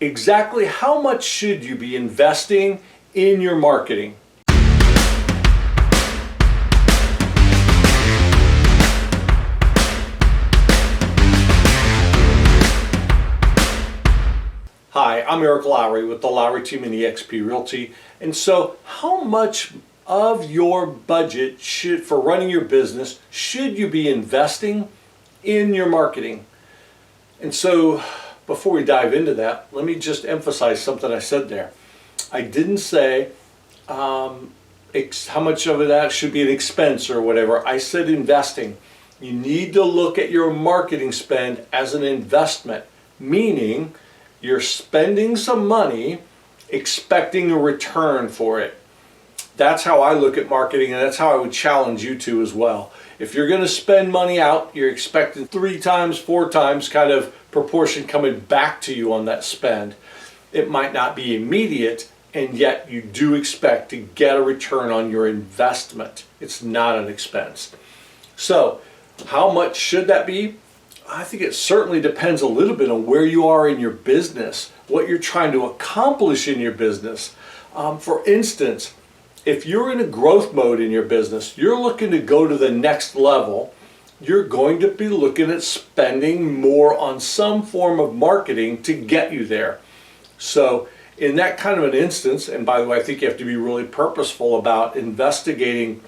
Exactly how much should you be investing in your marketing? Hi, I'm Eric Lowry with the Lowry Team and eXp Realty. And so how much of your budget for running your business should you be investing in your marketing? And so before we dive into that, let me just emphasize something I said there. I didn't say how much of that should be an expense or whatever. I said investing. You need to look at your marketing spend as an investment, meaning you're spending some money expecting a return for it. That's how I look at marketing, and that's how I would challenge you to as well. If you're going to spend money out, you're expecting 3 times, 4 times kind of proportion coming back to you on that spend. It might not be immediate, and yet you do expect to get a return on your investment. It's not an expense. So how much should that be? I think it certainly depends a little bit on where you are in your business, what you're trying to accomplish in your business. For instance, if you're in a growth mode in your business, you're looking to go to the next level, you're going to be looking at spending more on some form of marketing to get you there. So in that kind of an instance, and by the way, I think you have to be really purposeful about investigating.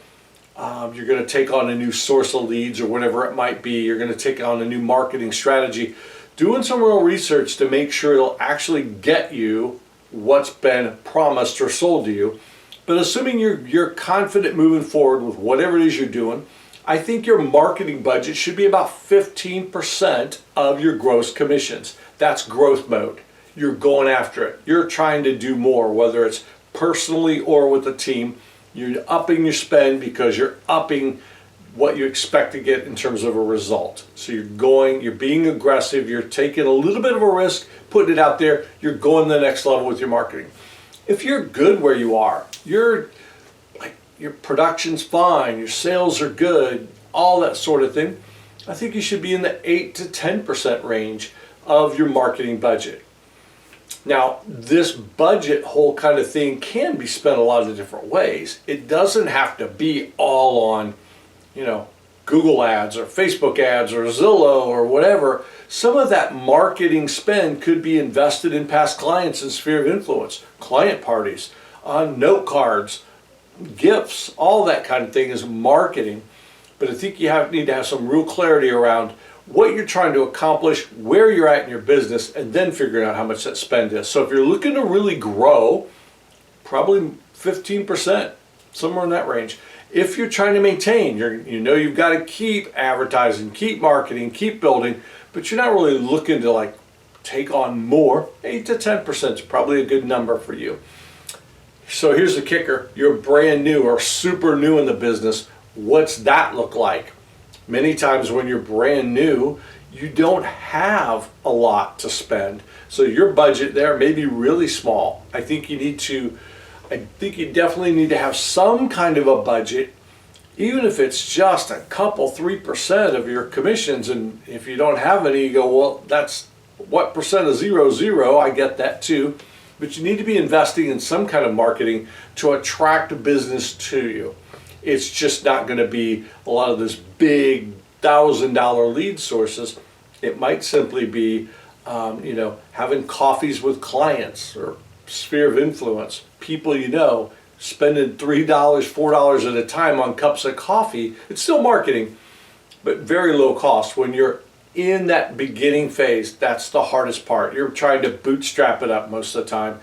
You're going to take on a new source of leads or whatever it might be. You're going to take on a new marketing strategy. Doing some real research to make sure it'll actually get you what's been promised or sold to you. But assuming you're confident moving forward with whatever it is you're doing, I think your marketing budget should be about 15% of your gross commissions. That's growth mode. You're going after it. You're trying to do more, whether it's personally or with a team. You're upping your spend because you're upping what you expect to get in terms of a result. So you're being aggressive, you're taking a little bit of a risk, putting it out there, you're going to the next level with your marketing. If you're good where you are, your production's fine, your sales are good, all that sort of thing, I think you should be in the 8 to 10% range of your marketing budget. Now, this budget whole kind of thing can be spent a lot of different ways. It doesn't have to be all on, Google ads or Facebook ads or Zillow or whatever. Some of that marketing spend could be invested in past clients and sphere of influence, client parties, note cards, gifts, all that kind of thing is marketing. But I think you need to have some real clarity around what you're trying to accomplish, where you're at in your business, and then figuring out how much that spend is. So if you're looking to really grow, probably 15%, somewhere in that range. If you're trying to maintain, you've got to keep advertising, keep marketing, keep building, but you're not really looking to take on more, 8 to 10% is probably a good number for you. So here's the kicker. You're brand new or super new in the business. What's that look like? Many times when you're brand new, you don't have a lot to spend. So your budget there may be really small. I think you definitely need to have some kind of a budget, even if it's just a couple, 3% of your commissions. And if you don't have any, you go, well, that's what percent of 0? I get that too. But you need to be investing in some kind of marketing to attract business to you. It's just not going to be a lot of this big $1,000 lead sources. It might simply be, having coffees with clients or sphere of influence, people spending $3, $4 at a time on cups of coffee. It's still marketing, but very low cost. When you're in that beginning phase, that's the hardest part. You're trying to bootstrap it up most of the time.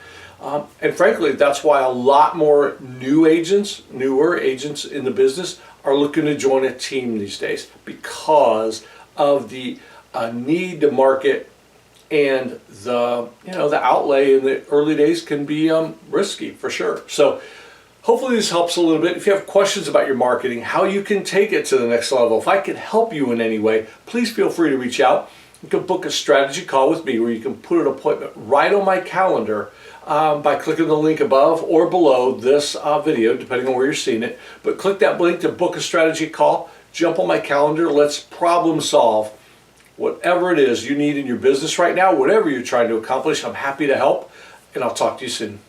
And frankly, that's why a lot more newer agents in the business are looking to join a team these days because of the need to market, and the outlay in the early days can be risky for sure. So hopefully this helps a little bit. If you have questions about your marketing, how you can take it to the next level, if I can help you in any way, please feel free to reach out. You can book a strategy call with me where you can put an appointment right on my calendar by clicking the link above or below this video, depending on where you're seeing it. But click that link to book a strategy call, jump on my calendar, let's problem solve whatever it is you need in your business right now, whatever you're trying to accomplish, I'm happy to help, and I'll talk to you soon.